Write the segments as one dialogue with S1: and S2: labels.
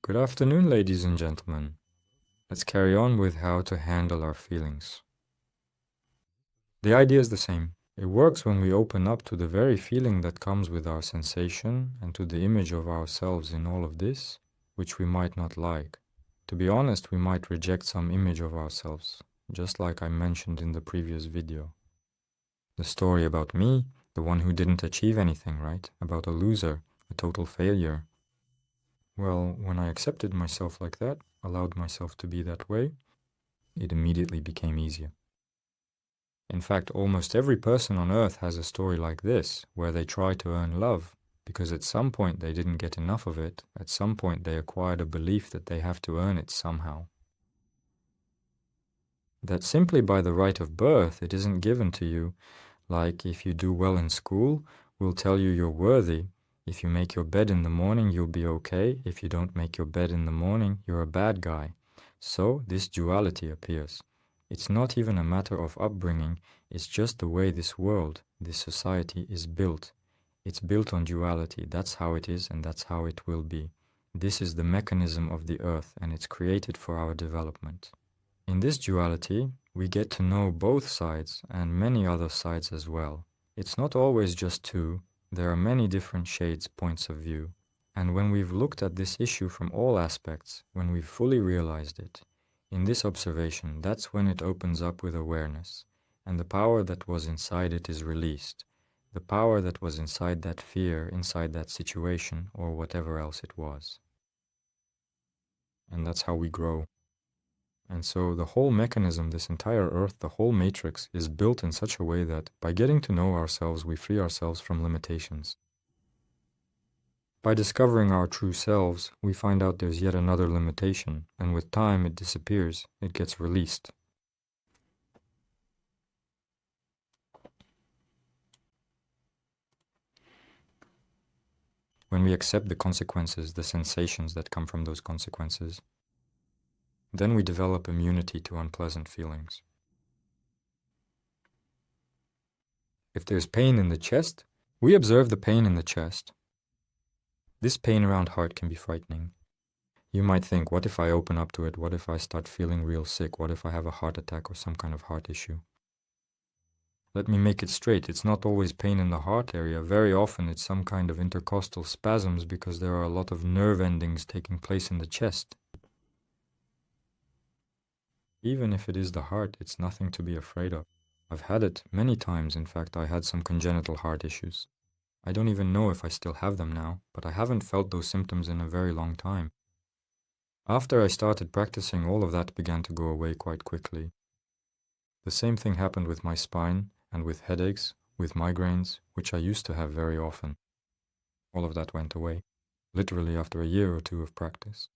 S1: Good afternoon, ladies and gentlemen. Let's carry on with how to handle our feelings. The idea is the same. It works when we open up to the very feeling that comes with our sensation and to the image of ourselves in all of this, which we might not like. To be honest, we might reject some image of ourselves, just like I mentioned in the previous video. The story about me, the one who didn't achieve anything, right? About a loser, a total failure. Well, when I accepted myself like that, allowed myself to be that way, it immediately became easier. In fact, almost every person on earth has a story like this, where they try to earn love, because at some point they didn't get enough of it, at some point they acquired a belief that they have to earn it somehow. That simply by the right of birth it isn't given to you, like if you do well in school, we'll tell you you're worthy. If you make your bed in the morning, you'll be okay. If you don't make your bed in the morning, you're a bad guy. So this duality appears. It's not even a matter of upbringing, it's just the way this world, this society is built. It's built on duality. That's how it is and that's how it will be. This is the mechanism of the earth and it's created for our development. In this duality, we get to know both sides and many other sides as well. It's not always just two, there are many different shades, points of view. And when we've looked at this issue from all aspects, when we've fully realized it, in this observation, that's when it opens up with awareness, and the power that was inside it is released. The power that was inside that fear, inside that situation, or whatever else it was. And that's how we grow. And so the whole mechanism, this entire earth, the whole matrix is built in such a way that by getting to know ourselves, we free ourselves from limitations. By discovering our true selves, we find out there's yet another limitation, and with time it disappears, it gets released. When we accept the consequences, the sensations that come from those consequences, then we develop immunity to unpleasant feelings. If there's pain in the chest, we observe the pain in the chest. This pain around heart can be frightening. You might think, what if I open up to it? What if I start feeling real sick? What if I have a heart attack or some kind of heart issue? Let me make it straight. It's not always pain in the heart area. Very often it's some kind of intercostal spasms because there are a lot of nerve endings taking place in the chest. Even if it is the heart, it's nothing to be afraid of. I've had it many times. In fact, I had some congenital heart issues. I don't even know if I still have them now, but I haven't felt those symptoms in a very long time. After I started practicing, all of that began to go away quite quickly. The same thing happened with my spine and with headaches, with migraines, which I used to have very often. All of that went away, literally after a year or two of practice.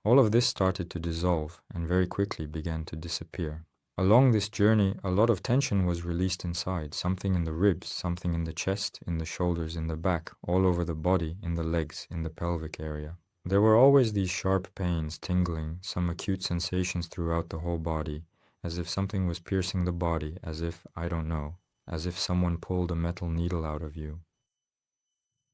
S1: All of this started to dissolve and very quickly began to disappear. Along this journey, a lot of tension was released inside, something in the ribs, something in the chest, in the shoulders, in the back, all over the body, in the legs, in the pelvic area. There were always these sharp pains, tingling, some acute sensations throughout the whole body, as if something was piercing the body, as if, I don't know, as if someone pulled a metal needle out of you.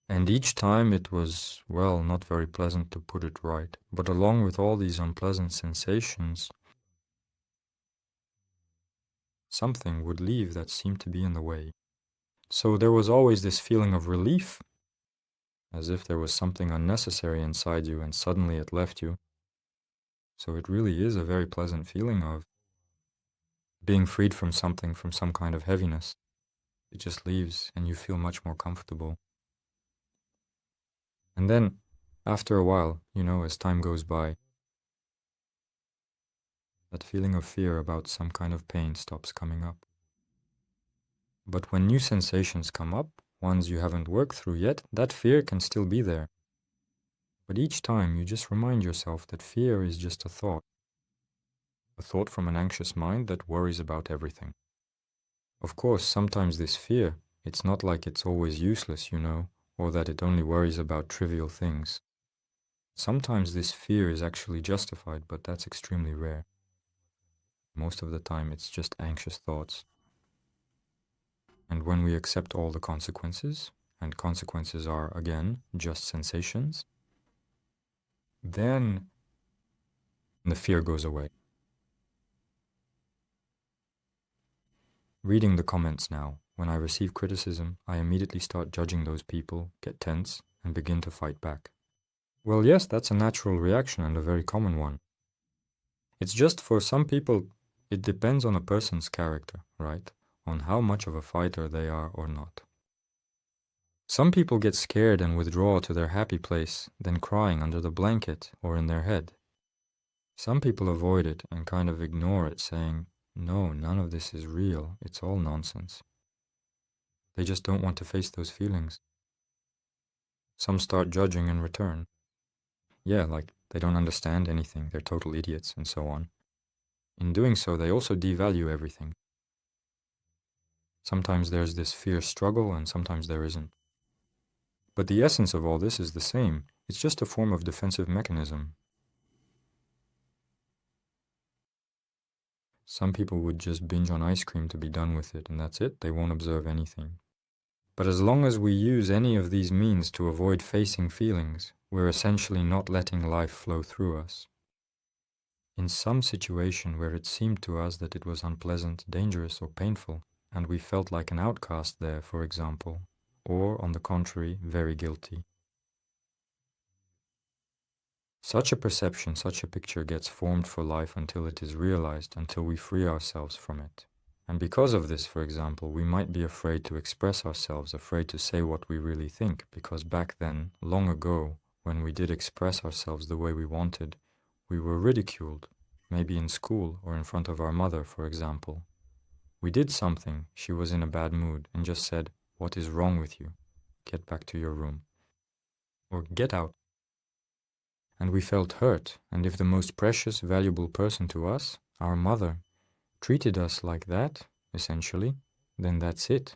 S1: And each time it was, well, not very pleasant to put it right, but along with all these unpleasant sensations, something would leave that seemed to be in the way. So there was always this feeling of relief, as if there was something unnecessary inside you and suddenly it left you. So it really is a very pleasant feeling of being freed from something, from some kind of heaviness. It just leaves and you feel much more comfortable. And then, after a while, as time goes by, that feeling of fear about some kind of pain stops coming up. But when new sensations come up, ones you haven't worked through yet, that fear can still be there. But each time you just remind yourself that fear is just a thought from an anxious mind that worries about everything. Of course, sometimes this fear, it's not like it's always useless, or that it only worries about trivial things. Sometimes this fear is actually justified, but that's extremely rare. Most of the time, it's just anxious thoughts. And when we accept all the consequences, and consequences are, again, just sensations, then the fear goes away. Reading the comments now, when I receive criticism, I immediately start judging those people, get tense, and begin to fight back. Well, yes, that's a natural reaction and a very common one. It's just for some people, it depends on a person's character, right? On how much of a fighter they are or not. Some people get scared and withdraw to their happy place, then crying under the blanket or in their head. Some people avoid it and kind of ignore it, saying, no, none of this is real, it's all nonsense. They just don't want to face those feelings. Some start judging in return. Yeah, like they don't understand anything, they're total idiots, and so on. In doing so, they also devalue everything. Sometimes there's this fierce struggle, and sometimes there isn't. But the essence of all this is the same. It's just a form of defensive mechanism. Some people would just binge on ice cream to be done with it, and that's it. They won't observe anything. But as long as we use any of these means to avoid facing feelings, we're essentially not letting life flow through us. In some situation where it seemed to us that it was unpleasant, dangerous, or painful, and we felt like an outcast there, for example, or, on the contrary, very guilty. Such a perception, such a picture gets formed for life until it is realized, until we free ourselves from it. And because of this, for example, we might be afraid to express ourselves, afraid to say what we really think, because back then, long ago, when we did express ourselves the way we wanted, we were ridiculed, maybe in school or in front of our mother, for example. We did something, she was in a bad mood, and just said, "What is wrong with you? Get back to your room." Or "Get out." And we felt hurt, and if the most precious, valuable person to us, our mother, treated us like that, essentially, then that's it.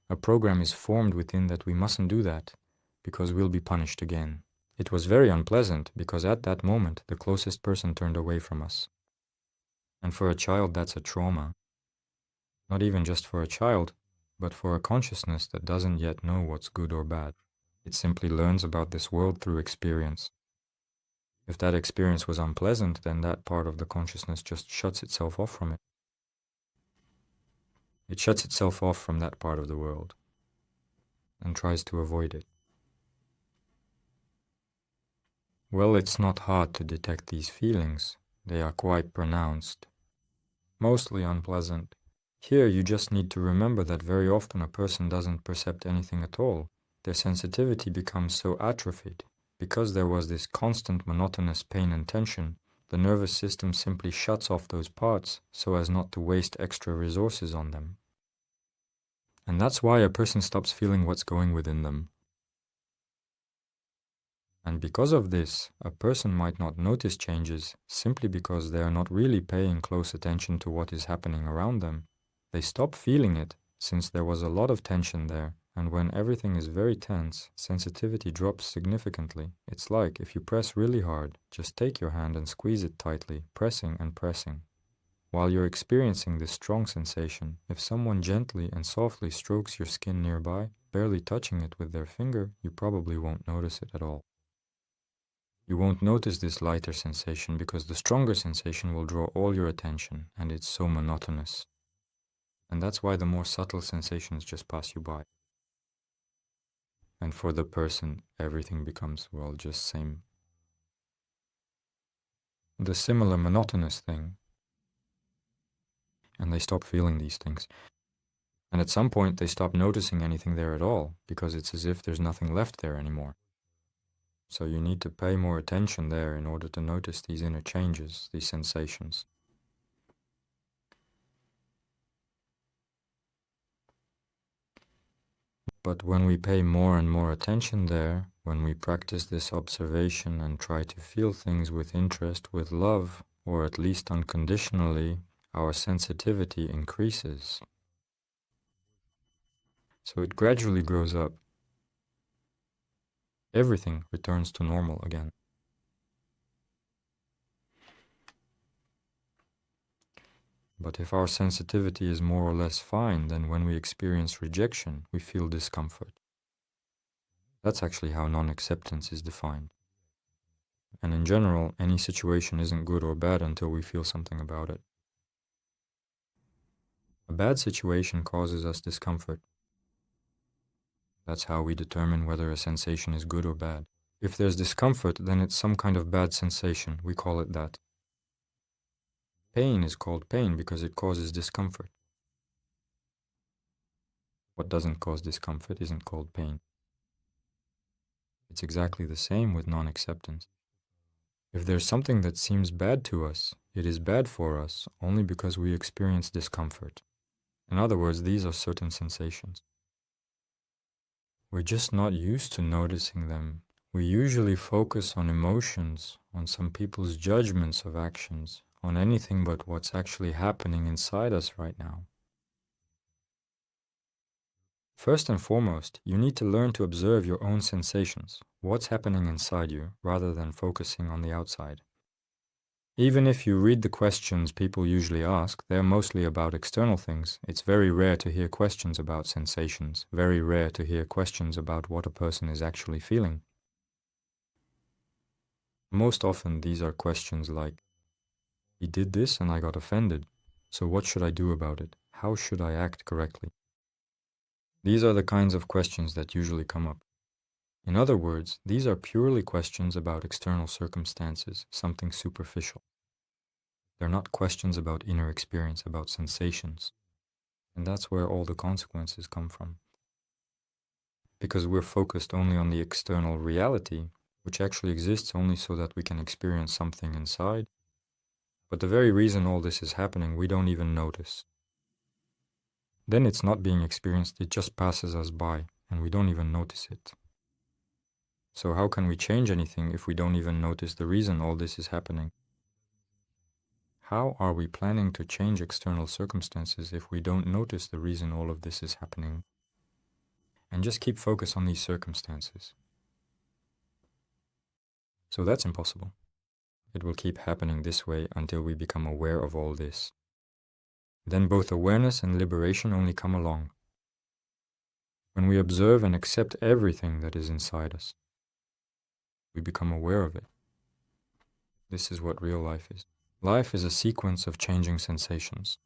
S1: A program is formed within that we mustn't do that, because we'll be punished again. It was very unpleasant, because at that moment, the closest person turned away from us. And for a child, that's a trauma. Not even just for a child, but for a consciousness that doesn't yet know what's good or bad. It simply learns about this world through experience. If that experience was unpleasant, then that part of the consciousness just shuts itself off from it. It shuts itself off from that part of the world and tries to avoid it. Well, it's not hard to detect these feelings. They are quite pronounced, mostly unpleasant. Here, you just need to remember that very often a person doesn't perceive anything at all. Their sensitivity becomes so atrophied. Because there was this constant monotonous pain and tension, the nervous system simply shuts off those parts so as not to waste extra resources on them. And that's why a person stops feeling what's going within them. And because of this, a person might not notice changes simply because they are not really paying close attention to what is happening around them. They stop feeling it since there was a lot of tension there, and when everything is very tense, sensitivity drops significantly. It's like if you press really hard, just take your hand and squeeze it tightly, pressing and pressing. While you're experiencing this strong sensation, if someone gently and softly strokes your skin nearby, barely touching it with their finger, you probably won't notice it at all. You won't notice this lighter sensation because the stronger sensation will draw all your attention, and it's so monotonous. And that's why the more subtle sensations just pass you by. And for the person, everything becomes, well, just same. The similar monotonous thing. And they stop feeling these things. And at some point, they stop noticing anything there at all, because it's as if there's nothing left there anymore. So you need to pay more attention there in order to notice these inner changes, these sensations. But when we pay more and more attention there, when we practice this observation and try to feel things with interest, with love, or at least unconditionally, our sensitivity increases. So it gradually grows up. Everything returns to normal again. But if our sensitivity is more or less fine, then when we experience rejection, we feel discomfort. That's actually how non-acceptance is defined. And in general, any situation isn't good or bad until we feel something about it. A bad situation causes us discomfort. That's how we determine whether a sensation is good or bad. If there's discomfort, then it's some kind of bad sensation. We call it that. Pain is called pain because it causes discomfort. What doesn't cause discomfort isn't called pain. It's exactly the same with non-acceptance. If there's something that seems bad to us, it is bad for us only because we experience discomfort. In other words, these are certain sensations. We're just not used to noticing them. We usually focus on emotions, on some people's judgments of actions, on anything but what's actually happening inside us right now. First and foremost, you need to learn to observe your own sensations, what's happening inside you, rather than focusing on the outside. Even if you read the questions people usually ask, they're mostly about external things. It's very rare to hear questions about sensations, very rare to hear questions about what a person is actually feeling. Most often, these are questions like, he did this and I got offended, so what should I do about it? How should I act correctly? These are the kinds of questions that usually come up. In other words, these are purely questions about external circumstances, something superficial. They're not questions about inner experience, about sensations. And that's where all the consequences come from. Because we're focused only on the external reality, which actually exists only so that we can experience something inside. But the very reason all this is happening, we don't even notice. Then it's not being experienced, it just passes us by, and we don't even notice it. So how can we change anything if we don't even notice the reason all this is happening? How are we planning to change external circumstances if we don't notice the reason all of this is happening? And just keep focus on these circumstances. So that's impossible. It will keep happening this way until we become aware of all this. Then both awareness and liberation only come along. When we observe and accept everything that is inside us, we become aware of it. This is what real life is. Life is a sequence of changing sensations.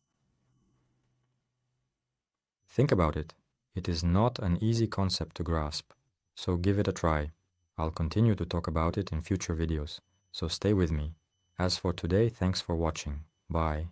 S1: Think about it. It is not an easy concept to grasp, so give it a try. I'll continue to talk about it in future videos, so stay with me. As for today, thanks for watching. Bye.